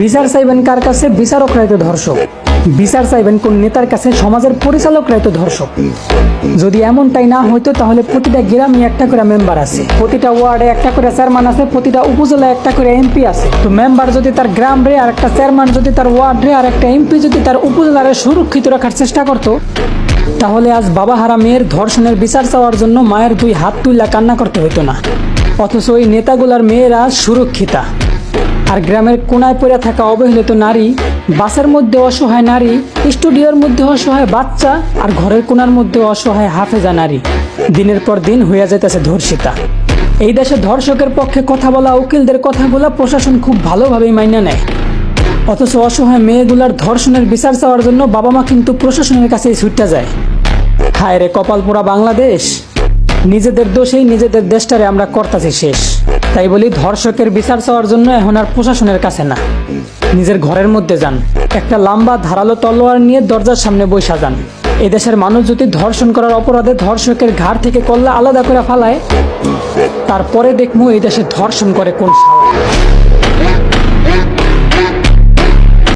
বিচার চাইবেন কার কাছে? বিচারকরাই তো ধর্ষক। বিচার চাইবেন কোন নেতার কাছে? সমাজের পরিচালকরাই তো ধর্ষক। যদি এমনটাই না হইতো তাহলে প্রতিটা গ্রামে একটা করে মেম্বার আছে, প্রতিটা ওয়ার্ডে একটা করে চেয়ারম্যান আছে, প্রতিটা উপজেলায় একটা করে এমপি আছে। তো মেম্বার যদি তার গ্রাম রে, আর একটা চেয়ারম্যান যদি তার ওয়ার্ড রে, আর একটা এমপি যদি তার উপজেলারে সুরক্ষিত রাখার চেষ্টা করতো, তাহলে আজ বাবা হারা মেয়ের ধর্ষণের বিচার চাওয়ার জন্য মায়ের দুই হাত তুইলা কান্না করতে হইতো না। অথচ ওই নেতাগুলার মেয়েরা সুরক্ষিতা, আর গ্রামের কোনায় পড়ে থাকা অবহেলিত নারী, বাসের মধ্যে অসহায় নারী, স্টুডিওর মধ্যে অসহায় বাচ্চা, আর ঘরের কোনার মধ্যে অসহায় হাফেজা নারী দিনের পর দিন হইয়া যাইতেছে ধর্ষিতা। এই দেশে ধর্ষকের পক্ষে কথা বলা উকিলদের কথাগুলা প্রশাসন খুব ভালোভাবেই মাইনা নেয়। অথচ অসহায় মেয়েগুলার ধর্ষণের বিচার চাওয়ার জন্য বাবা মা কিন্তু প্রশাসনের কাছেই ছুটতে যায়। হায় রে কপাল পোড়া বাংলাদেশ, নিজেদের দোষেই নিজেদের দেশটারে আমরা করতাছি শেষ। তাই বলি, ধর্ষকের বিচার চাওয়ার জন্য এখন আর প্রশাসনের কাছে না, নিজের ঘরের মধ্যে যান, একটা লম্বা ধারালো তলোয়ার নিয়ে দরজার সামনে বৈশা যান। এই দেশের মানুষ যদি ধর্ষণ করার অপরাধে ধর্ষকের ঘাড় থেকে কল্লা আলাদা করে ফালায়, তারপরে দেখবো এই দেশে ধর্ষণ করে কোন শালা।